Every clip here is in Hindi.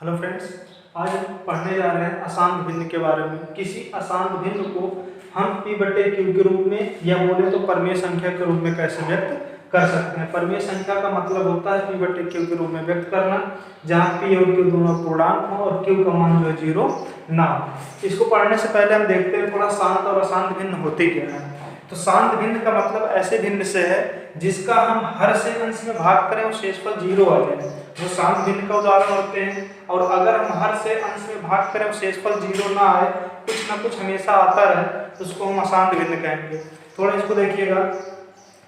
हेलो फ्रेंड्स, आज हम पढ़ने जा रहे हैं अशांत भिन्न के बारे में। किसी अशांत भिन्न को हम p बटे q के रूप में या बोले तो परमेय संख्या के रूप में कैसे व्यक्त कर सकते हैं। परमेय संख्या का मतलब होता है p बटे q के रूप में व्यक्त करना, जहाँ p और q दोनों पूर्णांक हो और q का मान जो है 0 ना हो। इसको पढ़ने से पहले हम देखते हैं थोड़ा शांत और अशांत भिन्न होते क्या है। तो शांत भिन्न का मतलब ऐसे भिन्न से है जिसका हम हर से अंश में भाग करें और शेषफल 0 आ जाए, वो शांत भिन्न का उदाहरण होते हैं। और अगर हम हर से अंश में भाग करें और शेषफल 0 ना आए, कुछ ना कुछ हमेशा आता रहे, तो उसको हम अशांत भिन्न कहेंगे। थोड़ा इसको देखिएगा,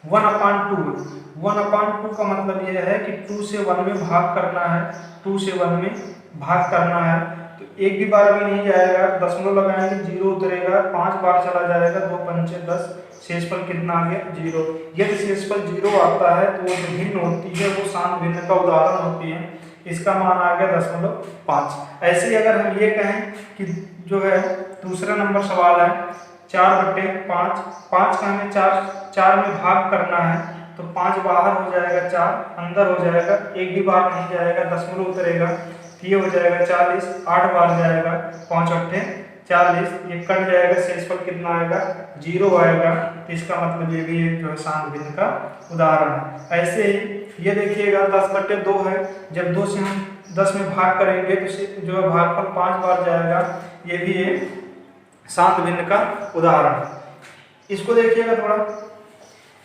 1/2 का मतलब यह है कि 2 से 1 में भाग करना है, 2 से 1 में भाग करना है। तो एक भी बार भी नहीं जाएगा, दशमलव लगाएंगे 0 उतरेगा, 5 बार चला जाएगा, 2 पंचे 10, शेषफल कितना आ गया 0। यदि शेषफल 0 आता है तो वो जो भिन्न होती है वो शांत भिन्न का उदाहरण होती है। इसका मान आ गया 0.5। ऐसे ही अगर हम ये कहें कि जो है दूसरा नंबर सवाल है 4/5, 5 का हमें 4 में भाग करना है, तो 5 बाहर हो जाएगा, 4 अंदर हो जाएगा, एक भी बार नहीं जाएगा, दशमलव उतरेगा, ये हो जाएगा 40, 8 बार जाएगा, 5 अट्ठे 40, ये कट जाएगा, शेषफल कितना आएगा 0 आएगा। तो इसका मतलब ये भी जो है शांत भिन्न का उदाहरण है। ऐसे ही ये देखिएगा 10/2 है, जब 2 से हम 10 में भाग करेंगे तो जो है भागफल 5 बार जाएगा, ये भी एक शांत भिन्न का उदाहरण है। इसको देखिएगा, थोड़ा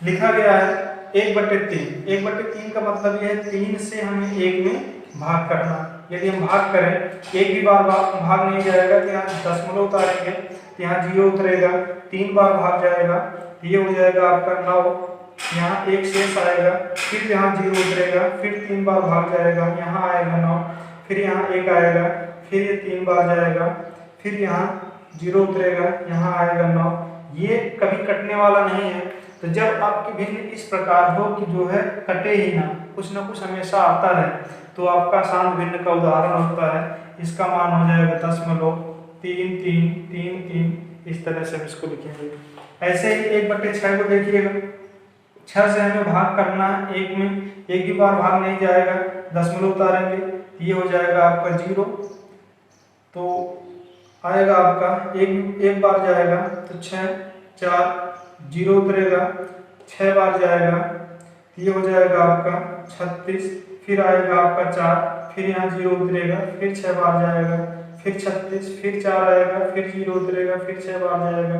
लिखा गया है 1/3। 1/3 का मतलब यह है 3 से हमें 1 में भाग करना। यदि हम भाग करें, एक भी बार भाग नहीं जाएगा तो यहाँ दशमलव उतारेंगे, तो यहाँ 0 उतरेगा, 3 बार भाग जाएगा, ये हो जाएगा आपका 9, यहाँ 1 शेष आएगा, फिर यहाँ 0 उतरेगा, फिर 3 बार भाग जाएगा, यहाँ आएगा 9, फिर यहाँ 1 आएगा, फिर ये 3 बार जाएगा, फिर यहाँ 0 उतरेगा, यहाँ आएगा 9। ये कभी कटने वाला नहीं है। तो जब आपकी भिन्न इस प्रकार हो कि जो है कटे ही ना कुछ हमेशा आता रहे, तो आपका शांत भिन्न का उदाहरण होता है। इसका मान हो जाएगा 0.3333। इस तरह से हम इसको लिखेंगे। ऐसे ही 1/6 को देखिएगा, 6 से हमें भाग करना है, 1 में एक भी बार भाग नहीं जाएगा, दशमलव उतारेंगे, ये हो जाएगा आपका 0। तो आएगा आपका एक बार जाएगा तो 6, 4 0 उतरेगा, 6 बार जाएगा, ये हो जाएगा आपका 36, फिर आएगा आपका 4, फिर यहाँ 0 उतरेगा, फिर 6 बार जाएगा, फिर 36, फिर 4 आएगा, फिर 0 उतरेगा, फिर 6 बार जाएगा,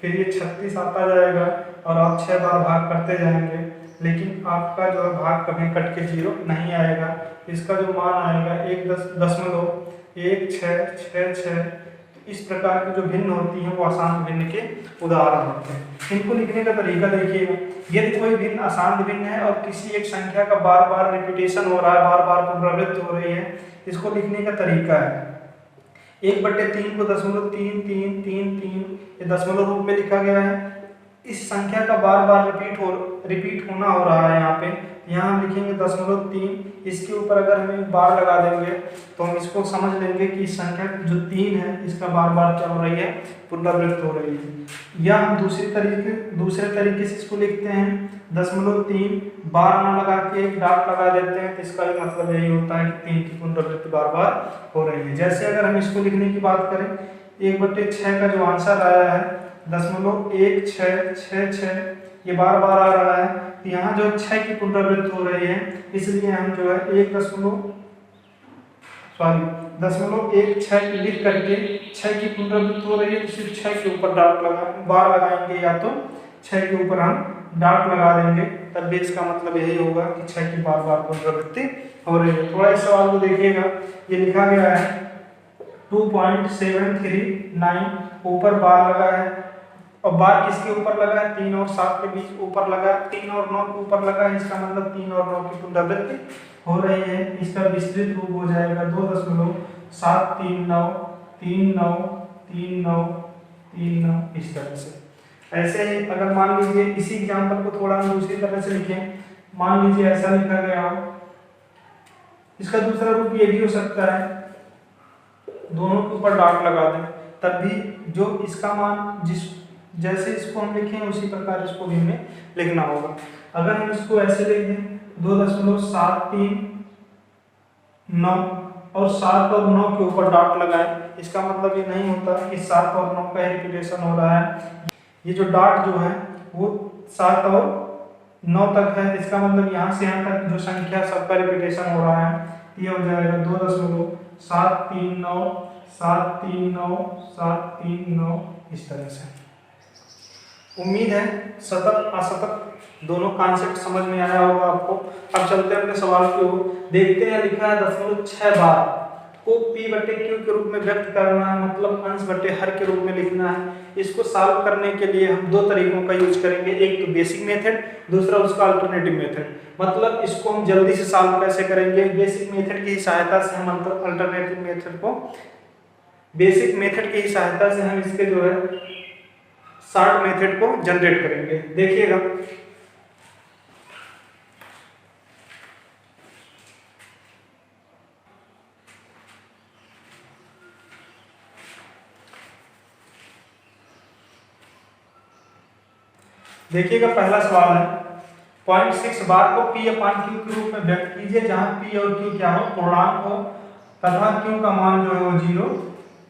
फिर ये 36 आता जाएगा और आप 6 बार भाग करते जाएंगे, लेकिन आपका जो है भाग कभी कट के 0 नहीं आएगा। इसका जो मान आएगा 1.1666। इस प्रकार की जो भिन्न होती हैं वो अशांत भिन्न के उदाहरण होते हैं। इनको लिखने का तरीका देखिएगा। यदि कोई भिन्न अशांत भिन्न है और किसी एक संख्या का बार बार रिपीटेशन हो रहा है, बार बार पुनरावृत्ति हो रही है, इसको लिखने का तरीका है 1/3 को 0.3333 ये दशमलव रूप में लिखा गया है। इस संख्या का बार बार रिपीट होना हो रहा है, यहाँ हम लिखेंगे 0.3। इसके ऊपर अगर हम एक बार लगा देंगे तो हम इसको समझ लेंगे कि इस संख्या जो 3 है इसका बार बार क्या हो रही है, पुनरावृत्त हो रही है। या हम दूसरे तरीके से इसको लिखते हैं 0.3, बार ना लगा के एक डॉट लगा देते हैं, तो इसका भी मतलब यही होता है कि 3 की पुनरावृत्ति बार बार हो रही है। जैसे अगर हम इसको लिखने की बात करें, 1/6 का जो आंसर आया है 0.1666, ये बार बार आ रहा है, तो यहाँ जो 6 की पुनरावृत्ति हो रही है, इसलिए हम जो है 0.16 लिख करके 6 की पुनरावृत्ति हो रही है, तो सिर्फ 6 के ऊपर बार लगाएंगे, या तो 6 के ऊपर हम डॉट लगा देंगे, तब भी इसका मतलब यही होगा कि 6 की बार बार पुनरावृत्ति हो रही है। थोड़ा इस सवाल को देखिएगा, ये लिखा गया है 2.739, ऊपर बार लगा है, और बार किसके ऊपर लगा है, 3 और 7 के बीच ऊपर लगा, 3 और 9 के ऊपर लगा है, इसका मतलब 3 और 9 की पुनरावृत्ति हो रही है। इसका विस्तृत रूप हो जाएगा 2.739393939, इस तरह से। ऐसे ही अगर मान लीजिए इसी एग्जाम्पल को थोड़ा हम दूसरी तरह से लिखें, मान लीजिए ऐसा लिखा गया हो, इसका दूसरा रूप ये भी हो सकता है, दोनों के ऊपर डॉट लगा दें, तब भी जो इसका मान जैसे इसको हम लिखें उसी प्रकार इसको भी हमें लिखना होगा। अगर हम इसको ऐसे लिख दें 2.739 और 7 और 9 के ऊपर डॉट लगाए। इसका मतलब ये नहीं होता कि 7 और 9 का रिपीटेशन हो रहा है। ये जो डॉट जो है वो 7 और 9 तक है। इसका मतलब यहाँ से यहाँ तक जो संख्या सबका रिपीटेशन हो रहा है, ये हो जाएगा 2.739 739 739 इस तरह से। उम्मीद है सतत असतत दोनों कॉन्सेप्ट समझ में आया होगा आपको। अब चलते हैं अपने सवाल की ओर। देखते हैं लिखा है 0.6 बार को p बटे q के रूप में व्यक्त करना है, मतलब अंश बटे हर के रूप में लिखना है। इसको सॉल्व करने के लिए हम दो तरीकों का यूज करेंगे, एक तो बेसिक मेथड, दूसरा उसका अल्टरनेटिव मेथड। मतलब इसको हम जल्दी से सॉल्व कैसे करेंगे, बेसिक मेथड की सहायता से हम अल्टरनेटिव मेथड को बेसिक मेथड की सहायता से हम इसके जो है शॉर्ट मेथड को जनरेट करेंगे। देखिएगा देखिएगा पहला सवाल है 0.6 बार को p अपान q के रूप में व्यक्त कीजिए, जहां p और q क्या हो, पूर्णांक हो तथा q का मान जो है वो 0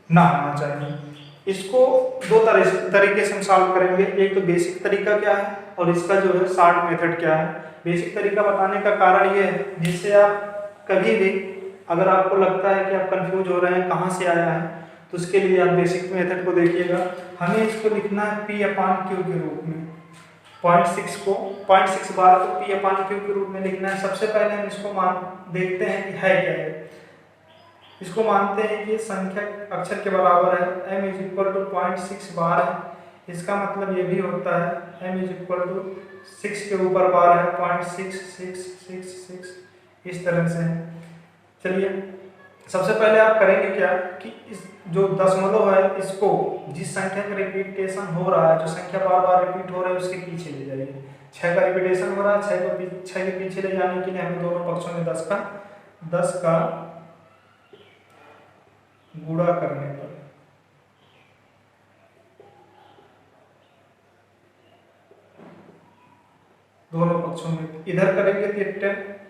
ना होना चाहिए। इसको दो तरीके से हम सॉल्व करेंगे, एक तो बेसिक तरीका क्या है और इसका जो है शॉर्ट मेथड क्या है। बेसिक तरीका बताने का कारण ये है जिससे आप कभी भी अगर आपको लगता है कि आप कंफ्यूज हो रहे हैं कहाँ से आया है, तो उसके लिए आप बेसिक मेथड को देखिएगा। हमें इसको लिखना है p अपान q के रूप में। 0.6 बार को p अपान q के रूप में लिखना है। सबसे पहले हम इसको देखते हैं कि है क्या है। इसको मानते हैं कि संख्या अक्षर के बराबर है, m इज इक्वल टू 0.6 बार है। इसका मतलब ये भी होता है m इज इक्वल टू 6 के ऊपर बार है, 0.6666 इस तरह से। चलिए सबसे पहले आप करेंगे क्या कि इस जो दशमलव है इसको जिस संख्या का रिपीटेशन हो रहा है, जो संख्या बार बार रिपीट हो रहा है उसके पीछे ले जाइए। 6 का रिपीटेशन हो रहा है, 6 के पीछे ले जाने के लिए हमें दोनों पक्षों में 10 का गुणा करने पर दोनों पक्षों में इधर करेंगे तो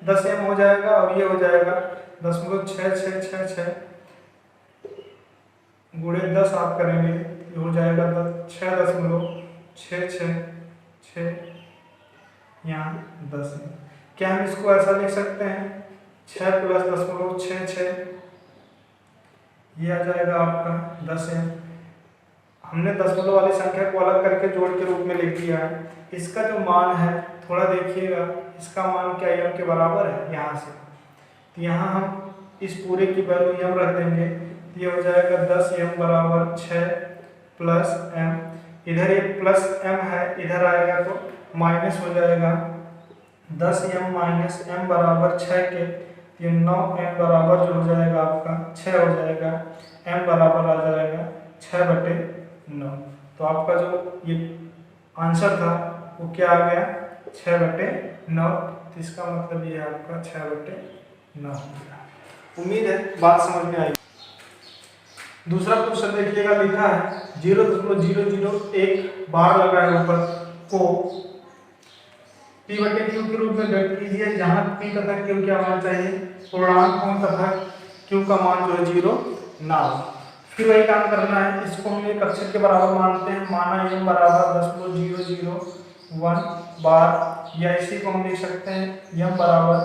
10 m हो जाएगा और ये हो जाएगा 0.6666 गुणे 10 आप करेंगे ये हो जाएगा 6.666 यहाँ 10 है। क्या हम इसको ऐसा लिख सकते हैं 6 प्लस 0.66 ये आ जाएगा आपका 10 m। हमने दशमलव वाली संख्या को अलग करके जोड़ के रूप में लिख दिया है। इसका जो मान है थोड़ा देखिएगा, इसका मान क्या m के बराबर है यहाँ से, तो यहाँ हम इस पूरे की वैल्यू m रख देंगे, ये हो जाएगा 10 m बराबर 6 प्लस m। इधर ये प्लस m है, इधर आएगा तो माइनस हो जाएगा 10 m माइनस m बराबर 6 के, ये 9 m बराबर जो हो जाएगा आपका 6 हो जाएगा, m बराबर आ जाएगा 6/9। तो आपका जो ये आंसर था वो क्या आ गया 6/9। तो इसका मतलब ये आपका 6/9 हो गया। उम्मीद है बात समझ में आई। दूसरा क्वेश्चन देखिएगा, लिखा है 0.001 बार लगा है ऊपर को p/q के रूप में व्यक्त कीजिए, जहां p तथा q क्या होना चाहिए, पूर्णांक हो तथा q का मान जो है 0 ना हो। फिर वही काम करना है, इसको हम एक अक्षर के बराबर मानते हैं, माना m बराबर 0.001 बार, या इसी को हम लिख सकते हैं m बराबर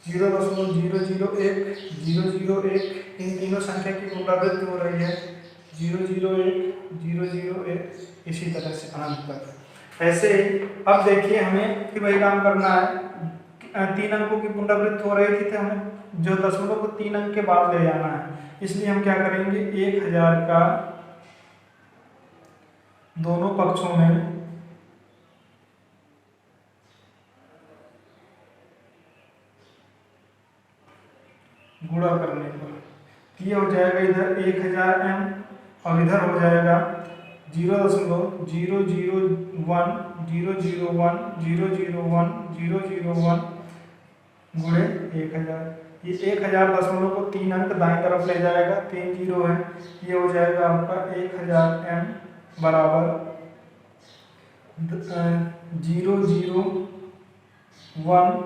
0.001 001। इन तीनों संख्या की पुनरावृत्ति हो रही है 001 001 इसी तरह से अनंत तक। ऐसे ही अब देखिए हमें फिर वही काम करना है, 3 अंकों की पुनरावृत्ति हो रही थी तो हमें जो दशमलव को 3 अंक के बाद ले जाना है, इसलिए हम क्या करेंगे 1000 का दोनों पक्षों में गुणा करने पर ये हो जाएगा इधर 1000 m और इधर हो जाएगा 0.001 001 001 001 गुणे 1000। ये 1000 दशमलव को 3 अंक दाएं तरफ ले जाएगा, 3 जीरो है, ये हो जाएगा आपका 1000 m बराबर 001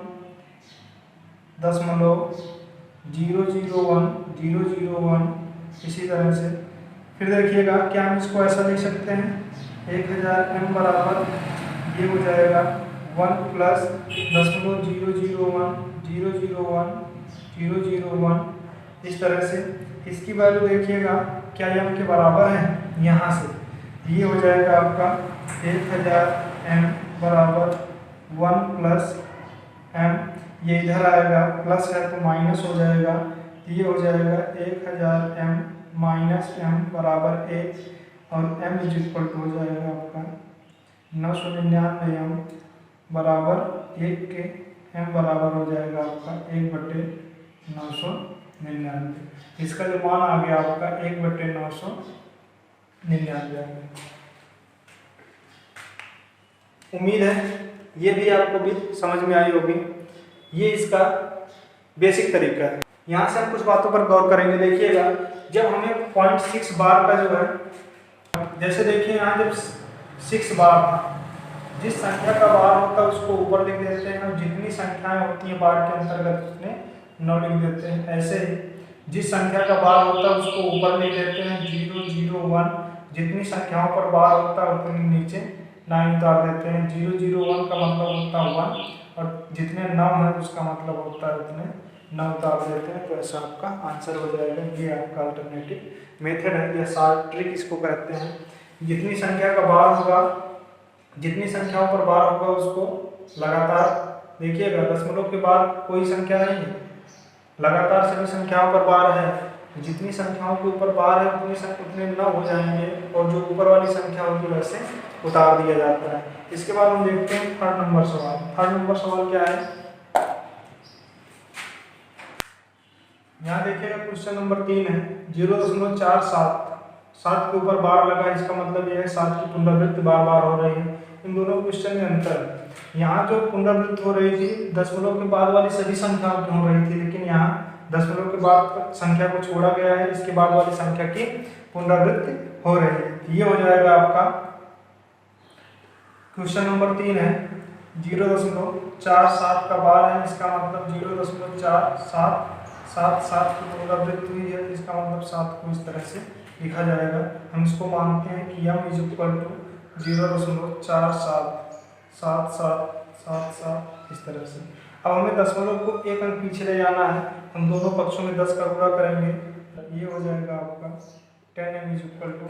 दशमलव 001 001 इसी तरह से। फिर देखिएगा क्या हम इसको ऐसा लिख सकते हैं 1000 m बराबर ये हो जाएगा 1 प्लस 0.001 001 001 इस तरह से। इसकी वैल्यू देखिएगा क्या ये m के बराबर है, यहाँ से ये हो जाएगा आपका 1000 m बराबर 1 प्लस m, ये इधर आएगा प्लस है तो माइनस हो जाएगा, ये हो जाएगा 1000 m माइनस m बराबर 1 और m इज इक्वल टू हो जाएगा आपका 999 m बराबर 1 के m बराबर हो जाएगा आपका 1/999। इसका जो मान आ गया आपका 1/999। उम्मीद है ये भी आपको भी समझ में आई होगी। ये इसका बेसिक तरीका है। यहाँ से हम कुछ बातों पर गौर करेंगे। देखिएगा जब हमें 0.6 बार का जो है, जैसे देखिए यहाँ जब 6 बार था, जिस संख्या का बार होता है उसको ऊपर लिख देते हैं और जितनी संख्याएं होती हैं बार के अंतर्गत उसमें 9 लिख देते हैं। ऐसे ही जिस संख्या का बार होता है उसको ऊपर लिख देते हैं 001, जितनी संख्याओं पर बार होता है उतनी नीचे 9 उतार देते हैं। 001 का मतलब होता है 1 और जितने 9 है उसका मतलब होता है उतने 9 उतार देते हैं। तो ऐसा आपका आंसर हो जाएगा। ये आपका अल्टरनेटिव मेथड है या शॉर्ट ट्रिक इसको कहते हैं। जितनी संख्या का बार होगा, जितनी संख्याओं पर बार होगा उसको लगातार, देखिएगा दशमलव के बाद कोई संख्या नहीं है, लगातार सभी संख्याओं पर बार है, जितनी संख्याओं के ऊपर बार है उतने 9 हो जाएंगे और जो ऊपर वाली संख्या होगी वैसे उतार दिया जाता है। इसके बाद हम देखते हैं थर्ड नंबर सवाल। थर्ड नंबर सवाल क्या है, यहाँ देखिएगा क्वेश्चन नंबर 3 है 0.47 7 के ऊपर बार लगा, इसका मतलब यह है 7 की पुनरावृत्ति बार बार हो रही है। इन दोनों क्वेश्चन में अंतर, यहाँ जो पुनरावृत्ति हो रही थी दशमलव के बाद वाली सभी संख्याओं की हो रही थी, लेकिन यहाँ दशमलव के बाद संख्या को छोड़ा गया है, इसके बाद वाली संख्या की पुनरावृत्ति हो रही है। ये हो जाएगा आपका क्वेश्चन नंबर 3 है 0.47 का बार है, इसका मतलब 0.4777 की पुनरावृत्ति हुई है, इसका मतलब 7 को इस तरह से लिखा जाएगा। हम इसको मानते हैं कि m इज इक्वल टू 0.477777 इस तरह से। अब हमें दशमलव को एक अंक पीछे ले जाना है, हम दोनों पक्षों में 10 का गुणा करेंगे, ये हो जाएगा आपका 10m इज इक्वल टू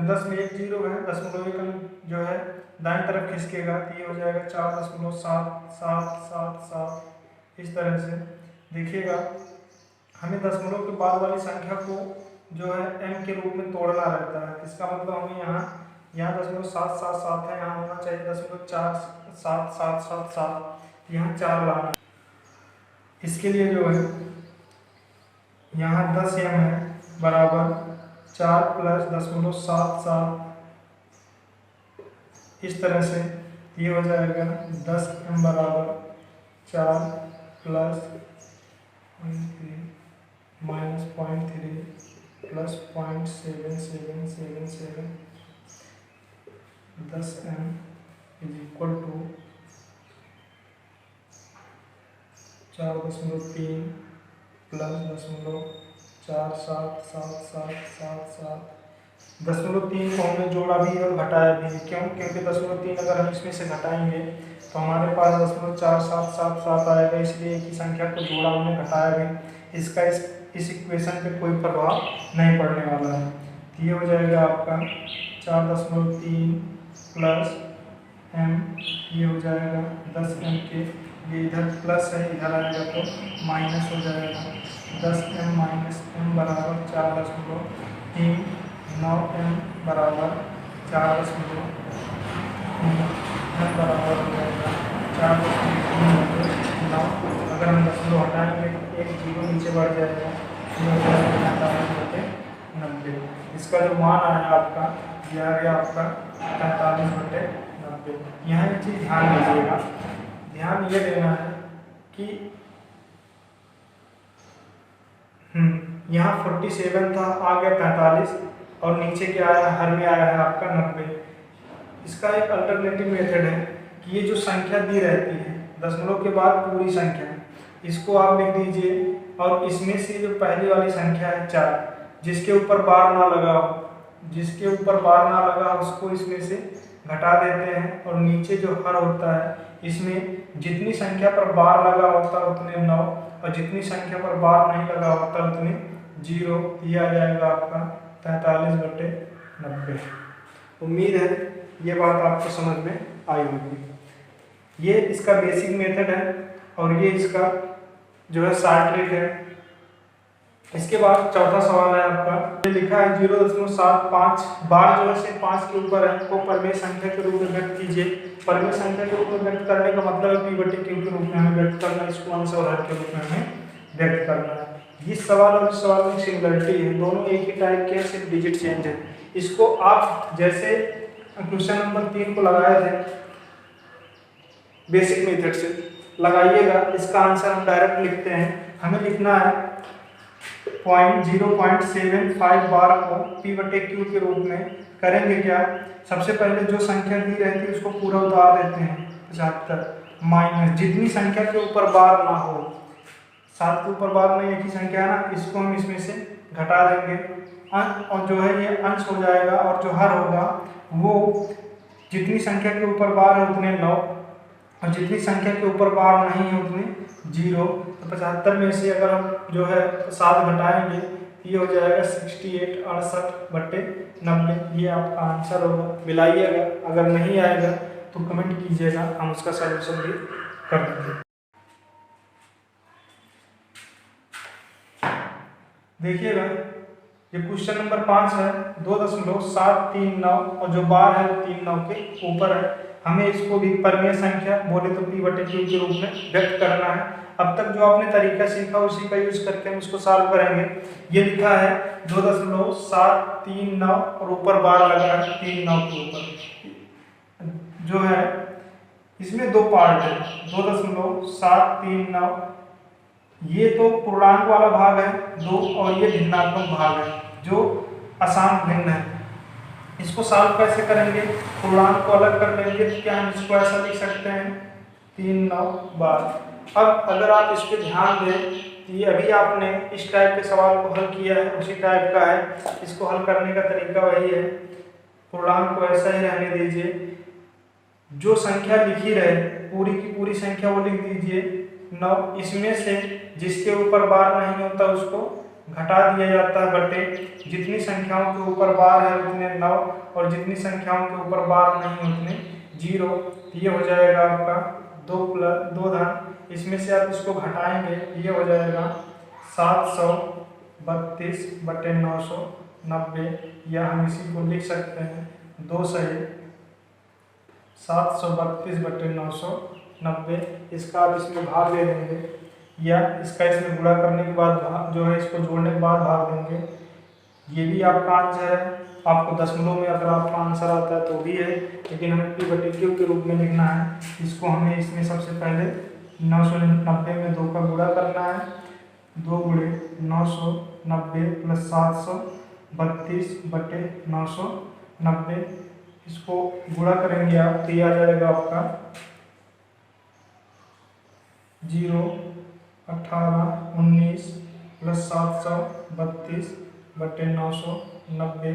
10 में 1 0 है, दशमलव एक अंक जो है दाईं तरफ खिसकेगा तो ये हो जाएगा 4.7777 इस तरह से। देखिएगा हमें दशमलव के बाद वाली संख्या को जो है m के रूप में तोड़ना रहता है, इसका मतलब हमें यहाँ 0.777 है, यहाँ होना चाहिए 0.47777, यहाँ 4 लाना। इसके लिए जो है यहाँ 10m है बराबर 4 प्लस 0.77 इस तरह से, ये हो जाएगा 10m बराबर 4 plus minus 0.3 plus 0.7777 10m is equal to 4.3 plus 0.477777 0.3 को हमने जोड़ा भी और घटाया भी। क्यों? क्योंकि 0.3 अगर हम इसमें से घटाएंगे तो हमारे पास 0.4777 आएगा, इसलिए एक ही संख्या को जोड़ा हमने घटाया भी, इसका इस इक्वेशन पे कोई प्रभाव नहीं पड़ने वाला है। तो ये हो जाएगा आपका 4.3 प्लस m, ये हो जाएगा 10m के, ये इधर प्लस है इधर आएगा तो माइनस हो जाएगा 10m माइनस m बराबर 4.3 9m बराबर 4.3 m बराबर हो जाएगा 4.3 अगर हम दशमलव हटाएंगे एक जीरो नीचे बढ़ जाएगा, 45/90। इसका जो मान आया आपका यह आ गया आपका 45/90। यहाँ एक चीज़ ध्यान दीजिएगा, ध्यान ये देना है कि यहाँ 47 था, आ गया 45 और नीचे क्या आया, हर में आया है आपका 90। इसका एक अल्टरनेटिव मेथड है कि ये जो संख्या दी रहती है दशमलव के बाद पूरी संख्या, इसको आप लिख दीजिए और इसमें से जो पहली वाली संख्या है 4, जिसके ऊपर बार ना लगा हो, जिसके ऊपर बार ना लगा हो उसको इसमें से घटा देते हैं और नीचे जो हर होता है इसमें जितनी संख्या पर बार लगा होता है उतने 9 और जितनी संख्या पर बार नहीं लगा होता उतने 0। ये आ जाएगा आपका 43/90। उम्मीद है ये बात आपको समझ में आई होगी। ये इसका बेसिक मेथड है और ये इसका जो है शॉर्ट ट्रिक है। इसके बाद चौथा सवाल है आपका, ये लिखा है 0.75 बार जो है सिर्फ 5 के ऊपर है को परमेय संख्या के रूप में व्यक्त कीजिए। परमेय संख्या के रूप में व्यक्त करने का मतलब है p/q के रूप में हमें व्यक्त करना है, इसको अंश और हर के रूप में हमें व्यक्त करना है। इस सवाल और इस सवाल में सिमिलरिटी है, दोनों एक ही टाइप के हैं, सिर्फ डिजिट चेंज है। इसको आप जैसे क्वेश्चन नंबर 3 को लगाए थे बेसिक मेथड से लगाइएगा। इसका आंसर हम डायरेक्ट लिखते हैं, हमें लिखना है 0.75 बार को p/q के रूप में करेंगे क्या, सबसे पहले जो संख्या दी रहती है उसको पूरा उतार देते हैं 75 माइनस जितनी संख्या के ऊपर बार ना हो, 7 के ऊपर बार नहीं, एक ही संख्या है ना, इसको हम इसमें से घटा देंगे और जो है ये अंश हो जाएगा और जो हर होगा वो जितनी संख्या के ऊपर बार है उतने 9 और जितनी संख्या के ऊपर बार नहीं है उतने 0। तो 75 में से अगर हम जो है 7 घटाएंगे ये हो जाएगा 68/90। ये आपका आंसर होगा, मिलाइएगा, अगर नहीं आएगा तो कमेंट कीजिएगा, हम उसका सॉल्यूशन भी कर देंगे। देखिएगा ये क्वेश्चन नंबर 5 है, 2.739 और जो बार है वो 39 के ऊपर है। हमें इसको भी परमेय संख्या बोले तो p/q के रूप में व्यक्त करना है। अब तक जो आपने तरीका सीखा उसी का यूज करके हम इसको सॉल्व करेंगे। ये लिखा है 2.739 और ऊपर बार लगा है 39 के ऊपर। जो है इसमें दो पार्ट है, 2.739 ये तो पूर्णांक वाला भाग है 2 और ये भिन्नात्मक भाग है जो अशांत भिन्न है। इसको सॉल्व कैसे करेंगे, पूर्णांक को अलग कर लेंगे तो क्या हम इसको ऐसा लिख सकते हैं 39 बार। अब अगर आप इस पर ध्यान दें कि ये अभी आपने इस टाइप के सवाल को हल किया है उसी टाइप का है, इसको हल करने का तरीका वही है, पूर्णांक को ऐसा ही रहने दीजिए, जो संख्या लिखी रहे पूरी की पूरी संख्या वो लिख दीजिए 9, इसमें से जिसके ऊपर बार नहीं होता उसको घटा दिया जाता है बटे जितनी संख्याओं के ऊपर बार है उतने 9 और जितनी संख्याओं के ऊपर बार नहीं उतने 0। ये हो जाएगा आपका 2 धन, इसमें से आप इसको घटाएंगे ये हो जाएगा 732/990 या हम इसी को लिख सकते हैं 2 सही 732/990। इसका आप इसमें भाग ले लेंगे या इसका इसमें गुणा करने के बाद जो है इसको जोड़ने के बाद भाग देंगे। ये भी आपका आंसर है, आपको दशमलव में अगर आपका आंसर आता है तो भी है, लेकिन हमें p/q के रूप में लिखना है। इसको हमें इसमें सबसे पहले 990 में 2 का गुणा करना है, 2 गुणे 990 + 732/990। इसको गुणा करेंगे आप तो ये आ जाएगा आपका 0 18 19 + 732/990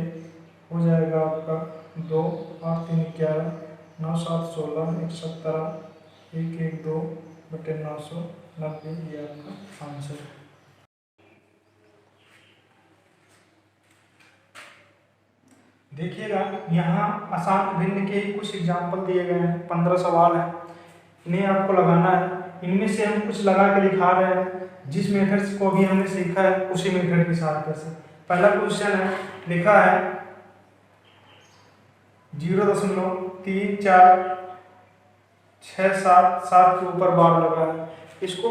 हो जाएगा आपका 2 8 3 11 9 7 16 1 17 1 1 2/990। ये आपका आंसर है। देखिएगा यहाँ अशांत भिन्न के ही कुछ एग्जाम्पल दिए गए हैं, 15 सवाल है, इन्हें आपको लगाना है। इनमें से हम कुछ लगा के दिखा रहे हैं, जिस मेथड को भी हमने सीखा है उसी मेथड की सहायता से। पहला क्वेश्चन है, लिखा है 0.3467 के ऊपर बार लगा है। इसको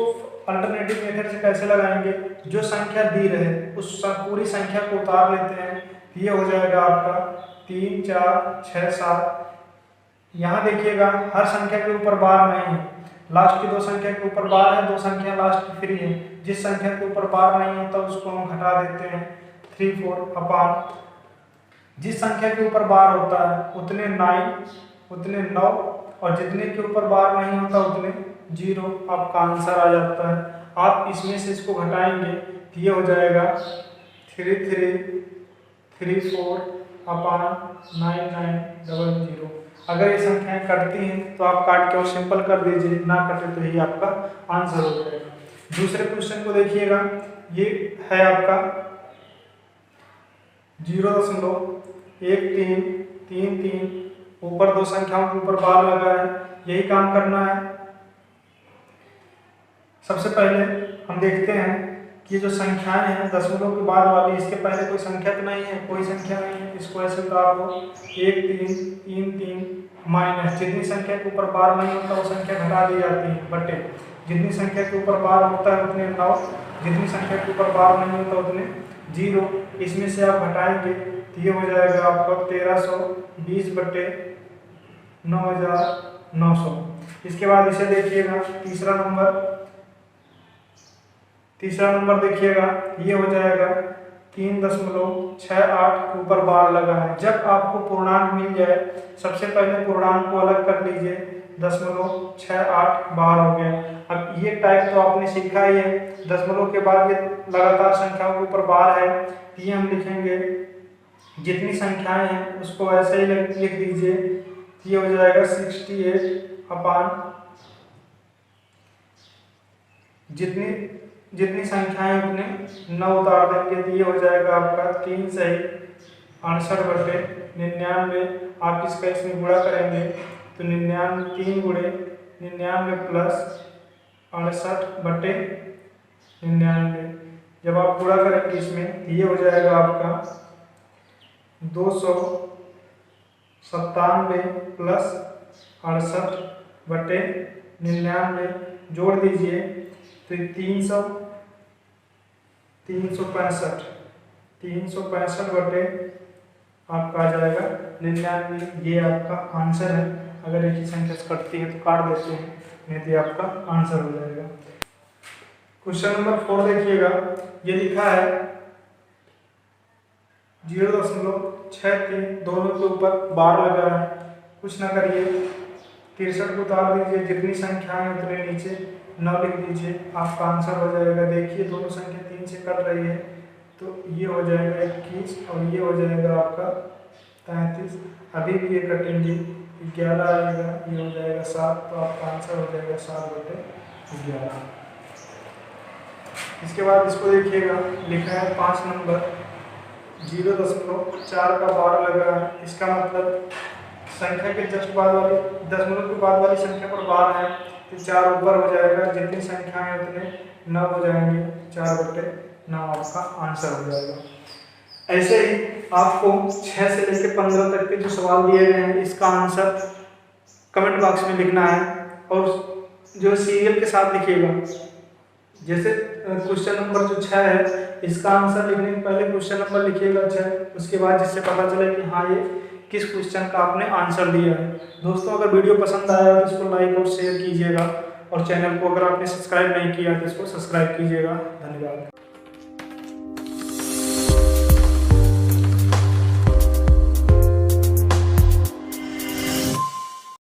अल्टरनेटिव मेथड से कैसे लगाएंगे, जो संख्या दी रहे उस पूरी संख्या को उतार लेते हैं, ये हो जाएगा आपका 3 4 6 7। यहाँ देखिएगा हर संख्या के ऊपर बार नहीं है, लास्ट की 2 संख्या के ऊपर बार है, 2 संख्या लास्ट की फ्री है। जिस संख्या के ऊपर बार नहीं होता उसको हम घटा देते हैं 3 4 अपान जिस संख्या के ऊपर बार होता है उतने 9 और जितने के ऊपर बार नहीं होता उतने 0। आपका आंसर आ जाता है। आप इसमें से इसको घटाएंगे तो ये हो जाएगा 3334/9900। अगर ये संख्याएं कटती हैं तो आप काट के और सिंपल कर दीजिए, ना कटे तो यही आपका आंसर हो जाएगा। दूसरे क्वेश्चन को देखिएगा, ये है आपका 0.1333, ऊपर दो संख्याओं के ऊपर बार लगा है, यही काम करना है। सबसे पहले हम देखते हैं कि जो संख्याएं हैं दशमलव के बाद वाली, इसके पहले कोई संख्या तो नहीं है, कोई संख्या नहीं है, इसको ऐसे उतार दो 1 3 3 3 माइनस जितनी संख्या के ऊपर बार नहीं होता वो संख्या घटा दी जाती है, बटे जितनी संख्या के ऊपर बार होता है उतने 9, जितनी संख्या के ऊपर बार नहीं होता उतने 0। इसमें से आप घटाएंगे तो ये हो जाएगा आपका 1320/9900। इसके बाद इसे देखिएगा तीसरा नंबर देखिएगा, ये हो जाएगा 3.68 के ऊपर बार लगा है। जब आपको पूर्णांक मिल जाए सबसे पहले पूर्णांक को अलग कर लीजिए, 0.68 बार हो गया। अब ये टाइप तो आपने सीखा ही है, दशमलव के बाद ये लगातार संख्याओं के ऊपर बार है, ये हम लिखेंगे जितनी संख्याएं हैं उसको ऐसे ही लिख दीजिए, ये हो जाएगा 68 जितनी संख्याएं उतने 9 उतार देंगे तो ये हो जाएगा आपका 3 सही 68/99। आप इसका इसमें गुणा करेंगे तो 3 गुणे 99 प्लस 68/99। जब आप गुणा करेंगे इसमें ये हो जाएगा आपका 297 प्लस 68/99। जोड़ दीजिए तो 365 आपका आ जाएगा 99। ये आपका आंसर है। अगर एक ही संख्या से कटती है तो काट देते हैं, नहीं तो आपका आंसर हो जाएगा। क्वेश्चन नंबर 4 देखिएगा, ये लिखा है 0.63, दोनों के ऊपर बार लगा है। कुछ ना करिए, 63 को उतार दीजिए, जितनी संख्याएं उतने नीचे 9 लिख दीजिए, आपका आंसर हो जाएगा। देखिए दोनों संख्या 3 से कट रही है तो ये हो जाएगा 21 और ये हो जाएगा आपका 33। अभी भी ये कटेंगे, 11 आएगा, ये हो जाएगा 7, तो आपका आंसर हो जाएगा 7/11। इसके बाद इसको देखिएगा, लिखा है 5 नंबर 0.4 का बार लगा है। इसका मतलब संख्या के जस्ट बाद वाली दशमलव के बाद वाली संख्या पर बार है तो 4 ऊपर हो जाएगा, जितनी संख्याएं उतने 9 हो जाएंगे, 4/9 आपका आंसर हो जाएगा। ऐसे ही आपको 6 से लेकर 15 तक के जो सवाल दिए गए हैं इसका आंसर कमेंट बॉक्स में लिखना है और जो सीरियल के साथ लिखिएगा। जैसे क्वेश्चन नंबर जो 6 है इसका आंसर लिखने के पहले क्वेश्चन नंबर लिखिएगा 6, उसके बाद जिससे पता चले कि हाँ ये किस क्वेश्चन का आपने आंसर दिया है। दोस्तों अगर वीडियो पसंद आया तो इसको लाइक और शेयर कीजिएगा और चैनल को अगर आपने सब्सक्राइब नहीं किया तो इसको सब्सक्राइब कीजिएगा। धन्यवाद।